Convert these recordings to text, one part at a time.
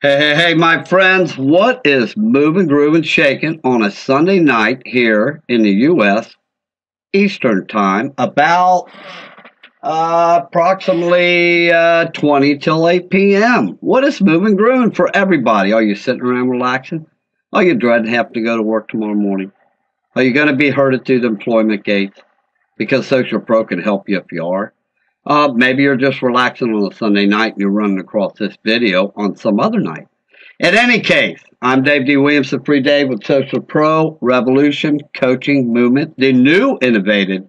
Hey, my friends, what is moving, grooving, shaking on a Sunday night here in the U.S. Eastern Time, about approximately 20 till 8 p.m.? What is moving, grooving for everybody? Are you sitting around relaxing? Are you dreading having to go to work tomorrow morning? Are you going to be herded through the employment gates? Because Social Pro can help you if you are. Maybe you're just relaxing on a Sunday night and you're running across this video on some other night. In any case, I'm Dave D. Williamson, Free Dave with Social Pro Revolution Coaching Movement, the new innovative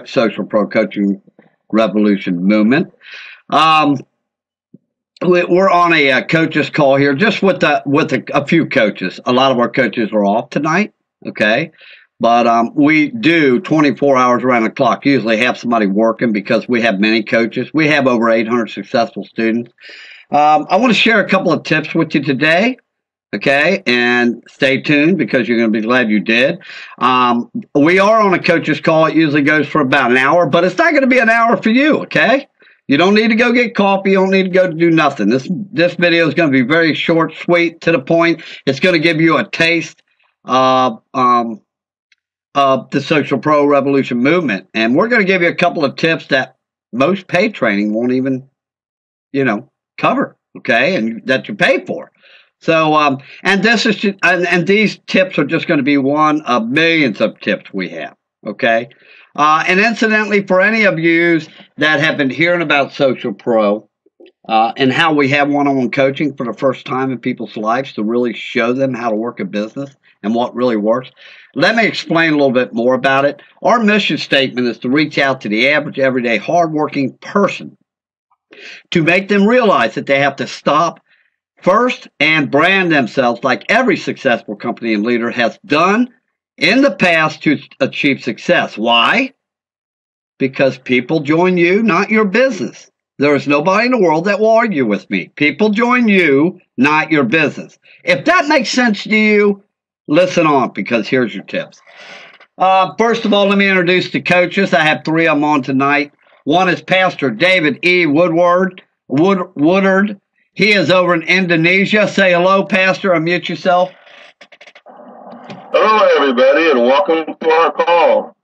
Social Pro Coaching Revolution Movement. We're on a coaches call here, just with a few coaches. A lot of our coaches are off tonight, okay? But we do 24 hours around the clock. Usually have somebody working because we have many coaches. We have over 800 successful students. I want to share a couple of tips with you today, okay? And stay tuned because you're going to be glad you did. We are on a coaches call. It usually goes for about an hour, but it's not going to be an hour for you, okay? You don't need to go get coffee. You don't need to go do nothing. This video is going to be very short, sweet, to the point. It's going to give you a taste of the Social Pro Revolution Movement. And we're going to give you a couple of tips that most paid training won't even, cover, okay, and that you pay for. So, and these tips are just going to be one of millions of tips we have, okay? And incidentally, for any of you that have been hearing about Social Pro and how we have one-on-one coaching for the first time in people's lives to really show them how to work a business and what really works, let me explain a little bit more about it. Our mission statement is to reach out to the average, everyday, hardworking person to make them realize that they have to stop first and brand themselves like every successful company and leader has done in the past to achieve success. Why? Because people join you, not your business. There is nobody in the world that will argue with me. People join you, not your business. If that makes sense to you, listen on, because here's your tips. First of all, let me introduce the coaches. I have three of them on tonight. One is Pastor David E. Woodward. He is over in Indonesia. Say hello, Pastor. Unmute yourself. Hello, everybody, and welcome to our call.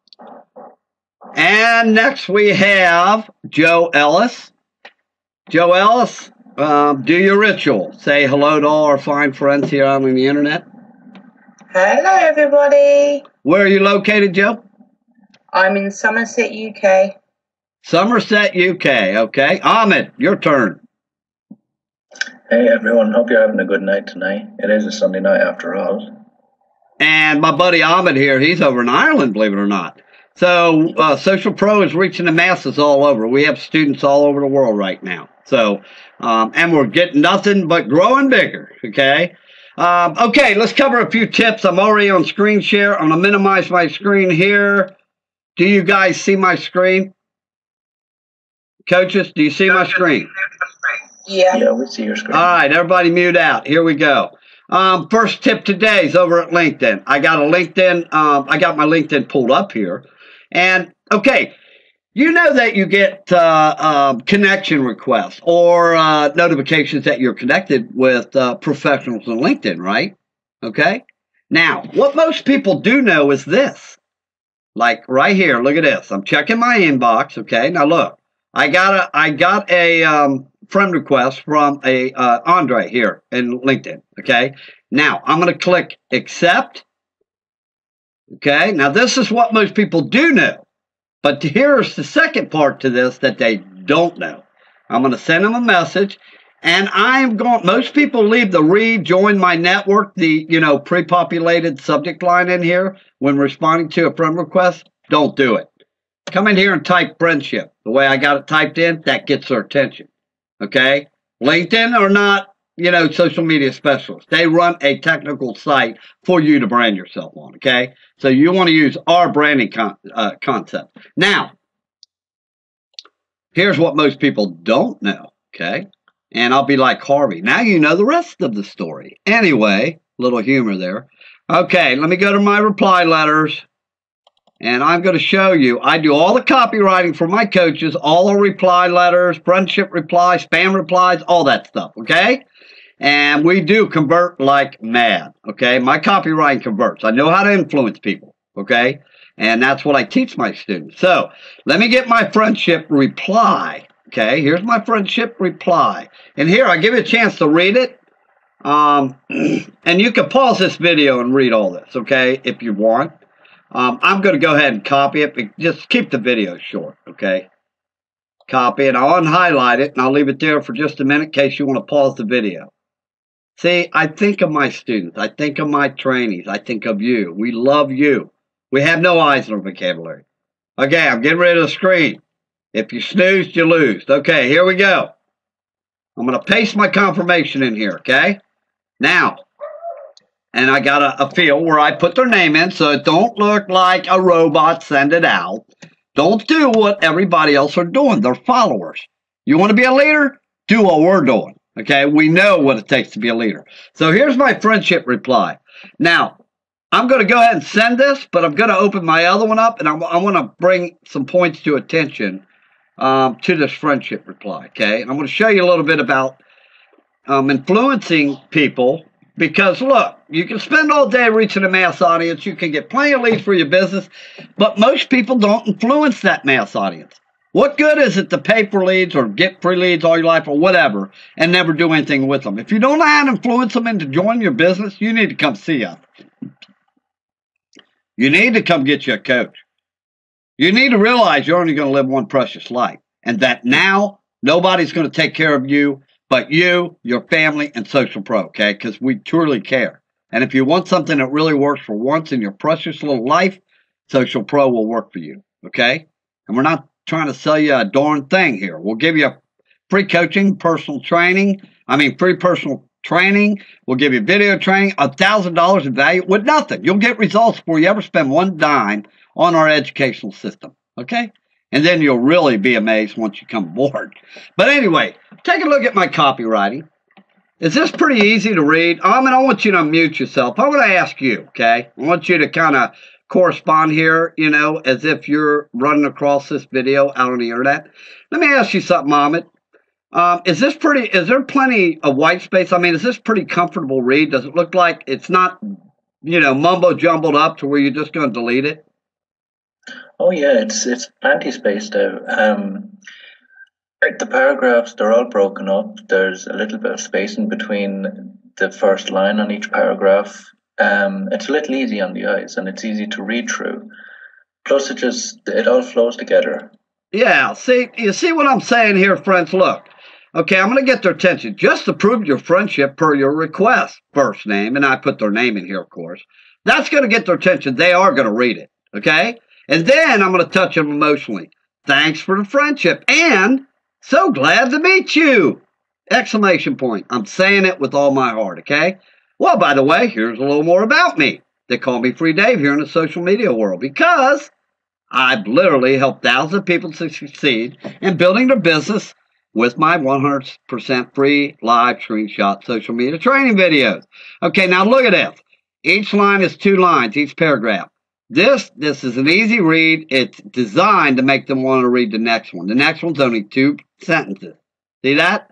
And next we have Joe Ellis. Joe Ellis, do your ritual. Say hello to all our fine friends here on the internet. Hello, everybody. Where are you located, Joe? I'm in Somerset, UK. Somerset, UK. Okay. Ahmed, your turn. Hey, everyone. Hope you're having a good night tonight. It is a Sunday night after all. And my buddy Ahmed here, he's over in Ireland, believe it or not. So Social Pro is reaching the masses all over. We have students all over the world right now. So, and we're getting nothing but growing bigger, okay? Okay, let's cover a few tips. I'm already on screen share. I'm going to minimize my screen here. Do you guys see my screen? Coaches, do you see my screen? Yeah, we see your screen. All right, everybody mute out. Here we go. First tip today is over at LinkedIn. I got my LinkedIn pulled up here. And, okay, you know that you get connection requests or notifications that you're connected with professionals on LinkedIn, right? Okay? Now, what most people do know is this. Like right here, look at this. I'm checking my inbox, okay? Now, look, I got a friend request from Andre here in LinkedIn, okay? Now, I'm going to click accept, okay? Now, this is what most people do know. But here's the second part to this that they don't know. I'm going to send them a message, and most people leave the rejoin my network, the, pre-populated subject line in here when responding to a friend request. Don't do it. Come in here and type friendship. The way I got it typed in, that gets their attention. Okay? LinkedIn are not, social media specialists. They run a technical site for you to brand yourself on, okay? So you want to use our branding concept. Now, here's what most people don't know, okay? And I'll be like Harvey. Now you know the rest of the story. Anyway, little humor there. Okay, let me go to my reply letters. And I'm going to show you, I do all the copywriting for my coaches, all the reply letters, friendship replies, spam replies, all that stuff, okay? And we do convert like mad, okay? My copywriting converts. I know how to influence people, okay? And that's what I teach my students. So let me get my friendship reply, okay? Here's my friendship reply. And here, I give you a chance to read it. And you can pause this video and read all this, okay, if you want. I'm going to go ahead and copy it, but just keep the video short, okay? Copy it. I'll unhighlight it, and I'll leave it there for just a minute in case you want to pause the video. See, I think of my students. I think of my trainees. I think of you. We love you. We have no eyes in our vocabulary. Okay, I'm getting rid of the screen. If you snoozed, you lose. Okay, here we go. I'm going to paste my confirmation in here, okay? Now, and I got a field where I put their name in so it don't look like a robot send it out. Don't do what everybody else are doing. They're followers. You want to be a leader? Do what we're doing. Okay, we know what it takes to be a leader. So here's my friendship reply. Now, I'm going to go ahead and send this, but I'm going to open my other one up, and I want to bring some points to attention to this friendship reply. Okay, and I'm going to show you a little bit about influencing people. Because, look, you can spend all day reaching a mass audience. You can get plenty of leads for your business, but most people don't influence that mass audience. What good is it to pay for leads or get free leads all your life or whatever and never do anything with them? If you don't know how to influence them into joining your business, you need to come see us. You need to come get you a coach. You need to realize you're only going to live one precious life, and that now nobody's going to take care of you but you, your family, and Social Pro, okay? Because we truly care. And if you want something that really works for once in your precious little life, Social Pro will work for you, okay? And we're not trying to sell you a darn thing here. We'll give you free coaching, free personal training. We'll give you video training, $1,000 in value with nothing. You'll get results before you ever spend one dime on our educational system, okay? And then you'll really be amazed once you come aboard. But anyway, take a look at my copywriting. Is this pretty easy to read? I want you to unmute yourself. I want to ask you, okay? I want you to kind of correspond here, as if you're running across this video out on the internet. Let me ask you something, Ahmed. Is there plenty of white space? Is this pretty comfortable read? Does it look like it's not, mumbo jumbled up to where you're just going to delete it? Oh yeah, it's plenty spaced out. Like the paragraphs, they're all broken up. There's a little bit of spacing between the first line on each paragraph. It's a little easy on the eyes, and it's easy to read through. Plus, it all flows together. Yeah, you see what I'm saying here, friends? Look, okay, I'm going to get their attention just to prove your friendship per your request. First name, and I put their name in here, of course. That's going to get their attention. They are going to read it, okay? And then I'm going to touch them emotionally. Thanks for the friendship. And so glad to meet you! Exclamation point. I'm saying it with all my heart, okay? Well, by the way, here's a little more about me. They call me Free Dave here in the social media world because I've literally helped thousands of people to succeed in building their business with my 100% free live screenshot social media training videos. Okay, now look at this. Each line is 2 lines, each paragraph. This is an easy read. It's designed to make them want to read the next one. The next one's only 2 sentences. See that?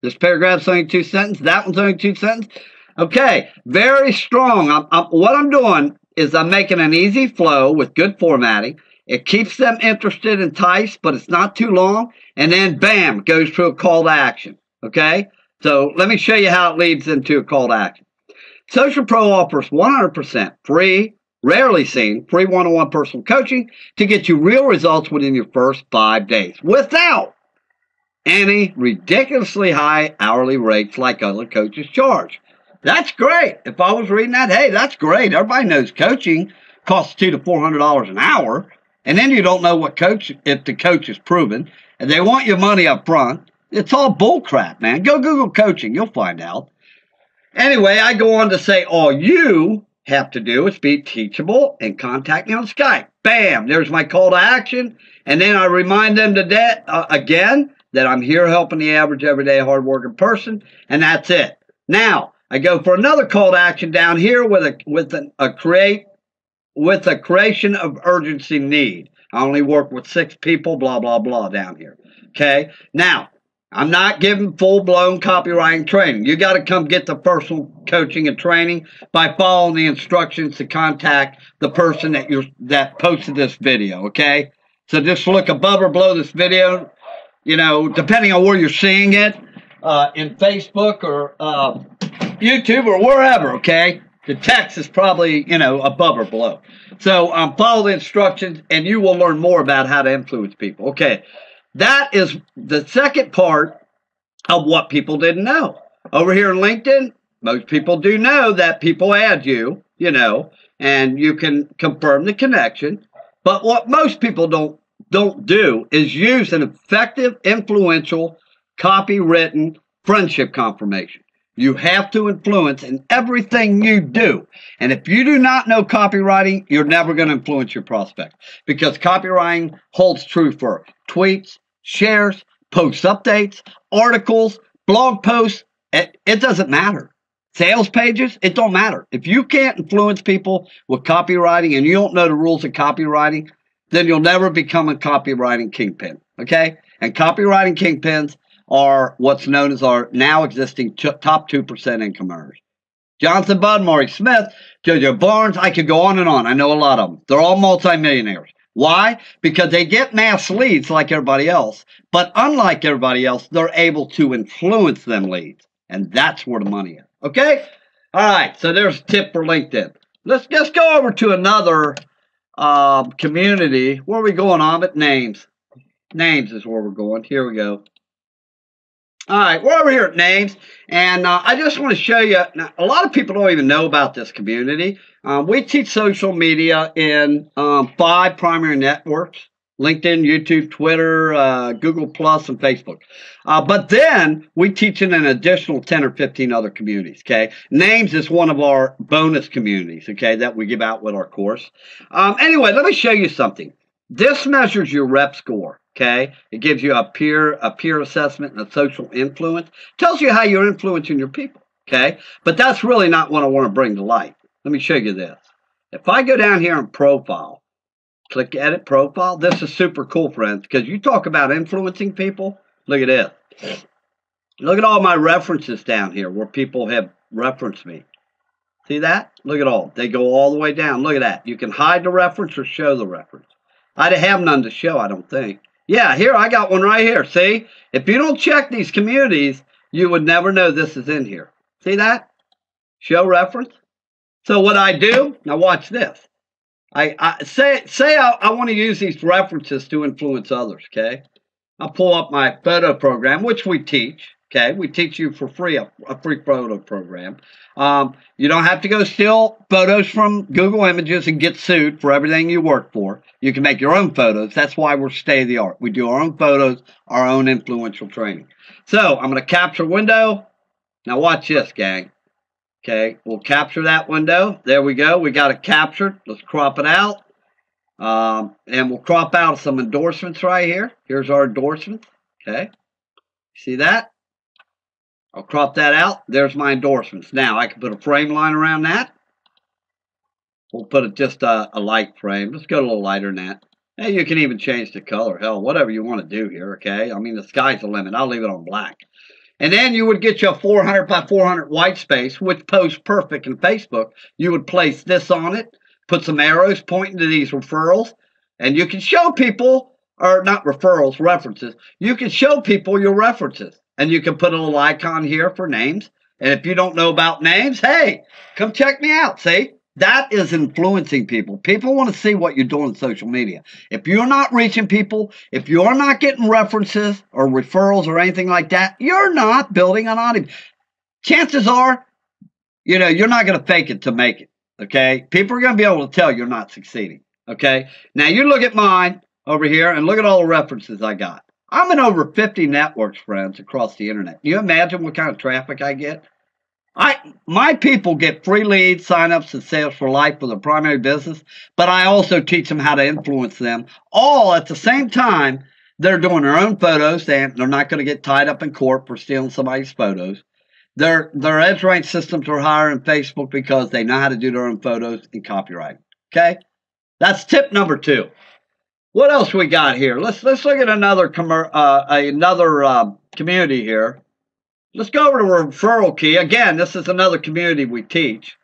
This paragraph's only 2 sentences. That one's only 2 sentences. Okay, very strong. What I'm doing is I'm making an easy flow with good formatting. It keeps them interested, enticed, but it's not too long. And then, bam, it goes to a call to action. Okay? So let me show you how it leads into a call to action. Social Pro offers 100% free, rarely seen, free one-on-one personal coaching to get you real results within your first 5 days without any ridiculously high hourly rates like other coaches charge. That's great. If I was reading that, hey, that's great. Everybody knows coaching costs $200 to $400 an hour, and then you don't know if the coach is proven, and they want your money up front. It's all bull crap, man. Go Google coaching. You'll find out. Anyway, I go on to say all you have to do is be teachable and contact me on Skype. Bam, there's my call to action. And then I remind them again that I'm here helping the average, everyday, hardworking person, and that's it. Now, I go for another call to action down here with a creation of urgency need. I only work with 6 people, blah, blah, blah down here. Okay? Now, I'm not giving full-blown copywriting training. You got to come get the personal coaching and training by following the instructions to contact the person that posted this video, okay? So just look above or below this video, you know, depending on where you're seeing it, in Facebook or YouTube or wherever, okay? The text is probably, you know, above or below. So follow the instructions, and you will learn more about how to influence people. Okay, that is the second part of what people didn't know. Over here in LinkedIn, most people do know that people add you, you know, and you can confirm the connection. But what most people don't do is use an effective, influential, copywritten friendship confirmation. You have to influence in everything you do. And if you do not know copywriting, you're never going to influence your prospect, because copywriting holds true for tweets, shares, post updates, articles, blog posts. It doesn't matter. Sales pages, it don't matter. If you can't influence people with copywriting and you don't know the rules of copywriting, then you'll never become a copywriting kingpin, okay? And copywriting kingpins are what's known as our now existing top 2% income earners. Jonathan Budd, Maury Smith, Jojo Barnes, I could go on and on. I know a lot of them. They're all multimillionaires. Why? Because they get mass leads like everybody else, but unlike everybody else, they're able to influence them leads, and that's where the money is. Okay? All right, so there's a tip for LinkedIn. Let's just go over to another community. Where are we going on? But names. Names is where we're going. Here we go. All right, we're over here at names, and I just want to show you. Now, a lot of people don't even know about this community. We teach social media in 5 primary networks: LinkedIn, YouTube, Twitter, Google Plus, and Facebook. But then we teach in an additional 10 or 15 other communities, okay? Names is one of our bonus communities, okay, that we give out with our course. Anyway, let me show you something. This measures your rep score, okay? It gives you a peer assessment and a social influence. Tells you how you're influencing your people, okay? But that's really not what I want to bring to light. Let me show you this. If I go down here in profile, click edit profile, this is super cool, friends, because you talk about influencing people. Look at this. Look at all my references down here where people have referenced me. See that? Look at all. They go all the way down. Look at that. You can hide the reference or show the reference. I have none to show, I don't think. Yeah, here, I got one right here. See? If you don't check these communities, you would never know this is in here. See that? Show reference. So what I do, now watch this. I want to use these references to influence others, okay? I'll pull up my photo program, which we teach, okay? We teach you for free, a free photo program. You don't have to go steal photos from Google Images and get sued for everything you work for. You can make your own photos. That's why we're state-of-the-art. We do our own photos, our own influential training. So I'm going to capture window. Now watch this, gang. Okay, we'll capture that window. There we go. We got it captured. Let's crop it out. And we'll crop out some endorsements right here. Here's our endorsements. Okay. See that? I'll crop that out. There's my endorsements. Now, I can put a frame line around that. We'll put it just a light frame. Let's go a little lighter than that. Hey, you can even change the color. Hell, whatever you want to do here, okay? I mean, the sky's the limit. I'll leave it on black. And then you would get you a 400 by 400 white space, which posts perfect in Facebook. You would place this on it, put some arrows pointing to these referrals, and you can show people, or not referrals, references. You can show people your references. And you can put a little icon here for names. And if you don't know about names, hey, come check me out. See? That is influencing people. People want to see what you're doing on social media. If you're not reaching people, if you're not getting references or referrals or anything like that, you're not building an audience. Chances are, you know, you're not going to fake it to make it. Okay? People are going to be able to tell you're not succeeding. Okay? Now, you look at mine over here and look at all the references I got. I'm in over 50 networks, friends, across the internet. Can you imagine what kind of traffic I get? My people get free leads, signups, and sales for life for their primary business, but I also teach them how to influence them, all at the same time they're doing their own photos. They're not going to get tied up in court for stealing somebody's photos. Their edge rank systems are higher in Facebook because they know how to do their own photos and copyright. Okay? That's tip number 2. What else we got here? Let's look at another community here. Let's go over to referral key. Again, this is another community we teach.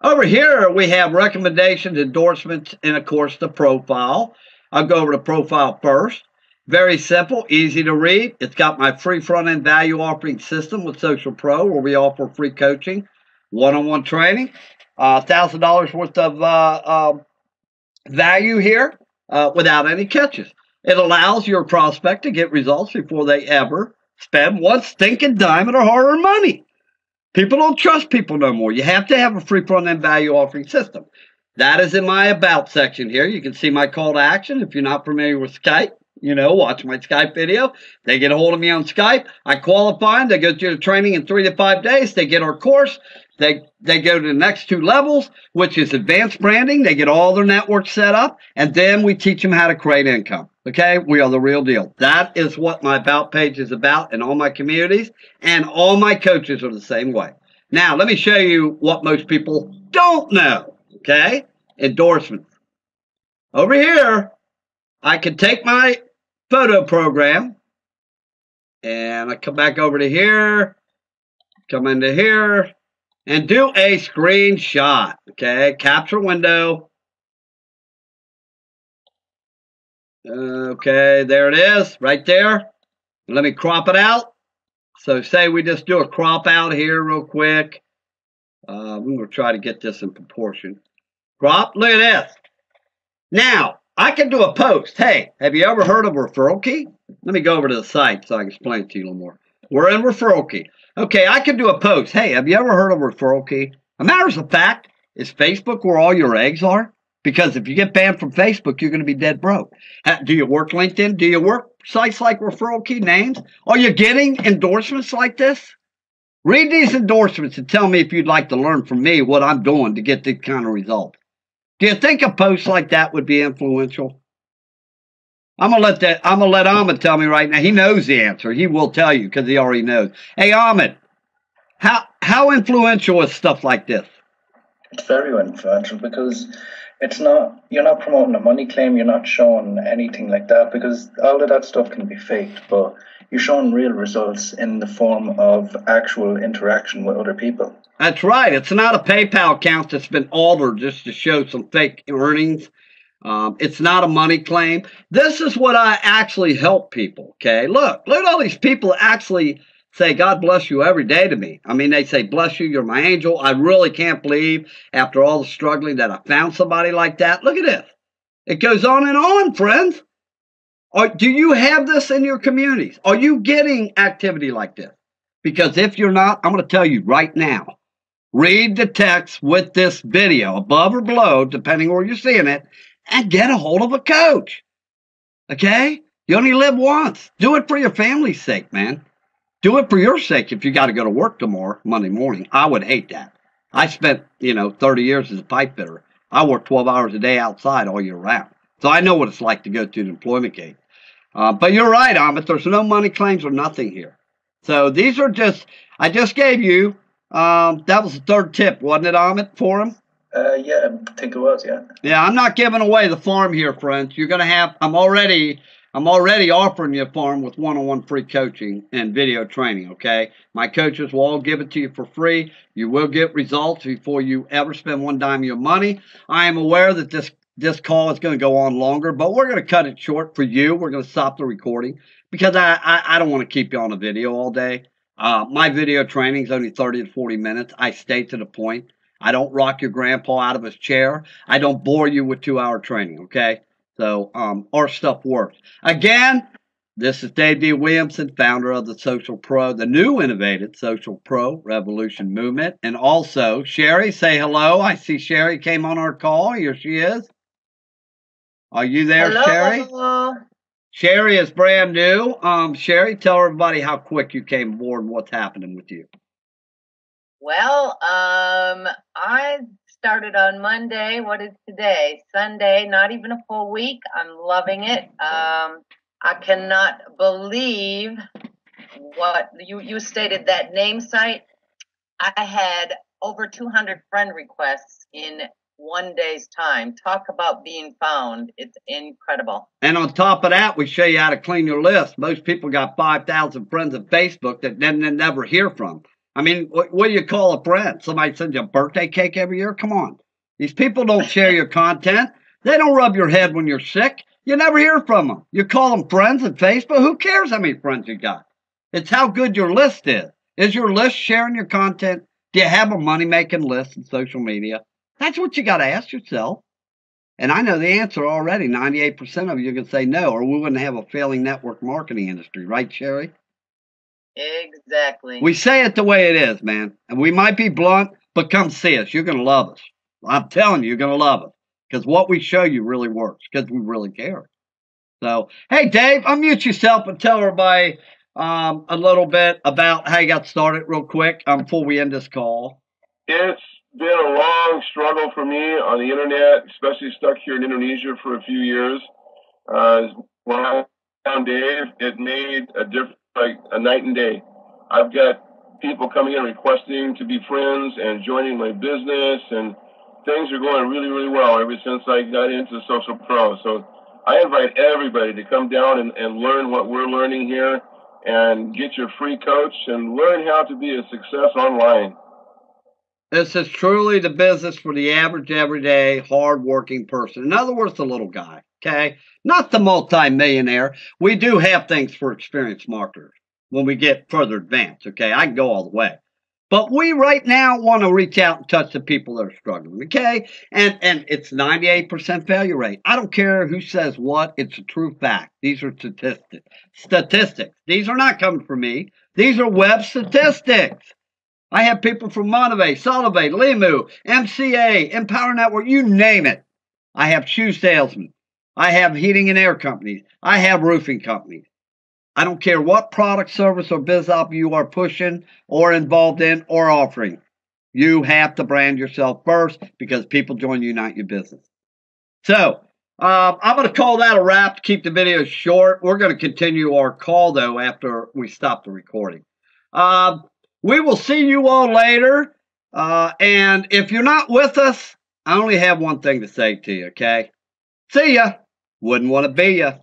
Over here, we have recommendations, endorsements, and of course the profile. I'll go over to profile first. Very simple, easy to read. It's got my free front-end value offering system with Social Pro, where we offer free coaching, one-on-one training, $1,000 worth of value here without any catches. It allows your prospect to get results before they ever spend one stinking dime of their hard-earned money. People don't trust people no more. You have to have a free front-end value offering system. That is in my About section here. You can see my call to action. If you're not familiar with Skype, watch my Skype video. They get a hold of me on Skype. I qualify them. They go through the training in 3 to 5 days. They get our course. They go to the next 2 levels, which is advanced branding. They get all their network set up, and then we teach them how to create income. Okay, we are the real deal. That is what my About page is about in all my communities, and all my coaches are the same way. Now, let me show you what most people don't know. Okay, endorsements. Over here, I can take my photo program, and I come back over to here, come into here, and do a screenshot. Okay, capture window. Okay, there it is, right there. Let me crop it out. So say we just do a crop out here real quick. I'm going to try to get this in proportion. Crop, look at this. Now, I can do a post. Hey, have you ever heard of referral key? Let me go over to the site so I can explain it to you a little more. We're in referral key. Okay, I can do a post. Hey, have you ever heard of referral key? A matter of fact, is Facebook where all your eggs are? Because if you get banned from Facebook, you're going to be dead broke. Do you work LinkedIn? Do you work sites like referral key names? Are you getting endorsements like this? Read these endorsements and tell me if you'd like to learn from me what I'm doing to get this kind of result. Do you think a post like that would be influential? I'm gonna let Ahmed tell me right now. He knows the answer. He will tell you because he already knows. Hey Ahmed, how influential is stuff like this? It's very influential because you're not promoting a money claim, you're not showing anything like that, because all of that stuff can be faked, but you're showing real results in the form of actual interaction with other people. That's right. It's not a PayPal account that's been altered just to show some fake earnings. It's not a money claim. This is what I actually help people. Okay, look at all these people that actually say, God bless you every day to me. I mean, they say, bless you, you're my angel. I really can't believe after all the struggling that I found somebody like that. Look at this. It goes on, friends. Do you have this in your communities? Are you getting activity like this? Because if you're not, I'm going to tell you right now, read the text with this video above or below, depending where you're seeing it, and get a hold of a coach. Okay? You only live once. Do it for your family's sake, man. Do it for your sake if you got to go to work tomorrow, Monday morning. I would hate that. I spent, 30 years as a pipe fitter. I work 12 hours a day outside all year round. So I know what it's like to go through the employment gate. But you're right, Amit. There's no money claims or nothing here. So these are I just gave you, that was the 3rd tip, wasn't it, Amit, for him? Yeah, I think it was, yeah. Yeah, I'm not giving away the farm here, friends. You're going to have, I'm already offering you a farm with one-on-one free coaching and video training, okay? My coaches will all give it to you for free. You will get results before you ever spend one dime of your money. I am aware that this call is going to go on longer, but we're going to cut it short for you. We're going to stop the recording because I don't want to keep you on a video all day. My video training is only 30 to 40 minutes. I stay to the point. I don't rock your grandpa out of his chair. I don't bore you with 2-hour training, okay? So our stuff works. Again, this is Dave D. Williamson, founder of the Social Pro, the new innovative Social Pro Revolution Movement. And also, Sherry, say hello. I see Sherry came on our call. Here she is. Are you there, Hello. Sherry? Sherry is brand new. Sherry, tell everybody how quick you came aboard and what's happening with you. Well, I started on Monday. What is today? Sunday, not even a full week. I'm loving it. I cannot believe what you stated, that name site. I had over 200 friend requests in one day's time. Talk about being found. It's incredible. And on top of that, we show you how to clean your list. Most people got 5,000 friends on Facebook that then never hear from. I mean, what do you call a friend? Somebody sends you a birthday cake every year? Come on. These people don't share your content. They don't rub your head when you're sick. You never hear from them. You call them friends on Facebook. Who cares how many friends you got? It's how good your list is. Is your list sharing your content? Do you have a money-making list in social media? That's what you got to ask yourself. And I know the answer already. 98% of you can say no, or we wouldn't have a failing network marketing industry. Right, Sherry? Exactly. We say it the way it is, man. And we might be blunt, but come see us. You're going to love us. I'm telling you, you're going to love us. Because what we show you really works. Because we really care. So, hey, Dave, unmute yourself and tell everybody a little bit about how you got started real quick before we end this call. It's been a long struggle for me on the internet, especially stuck here in Indonesia for a few years. When I found Dave, it made a difference, like a night and day. I've got people coming in requesting to be friends and joining my business, and things are going really, really well ever since I got into Social Pro. So I invite everybody to come down and learn what we're learning here and get your free coach and learn how to be a success online. This is truly the business for the average, everyday, hard-working person. In other words, the little guy, okay? Not the multi-millionaire. We do have things for experienced marketers when we get further advanced, okay? I can go all the way. But we right now want to reach out and touch the people that are struggling, okay? And it's 98% failure rate. I don't care who says what. It's a true fact. These are statistics. These are not coming from me. These are web statistics. I have people from Monterey, Solivay, Limu, MCA, Empower Network, you name it. I have shoe salesmen. I have heating and air companies. I have roofing companies. I don't care what product, service, or business op you are pushing or involved in or offering. You have to brand yourself first because people join you, not your business. So I'm going to call that a wrap to keep the video short. We're going to continue our call, though, after we stop the recording. We will see you all later. And if you're not with us, I only have one thing to say to you, okay? See ya. Wouldn't want to be ya.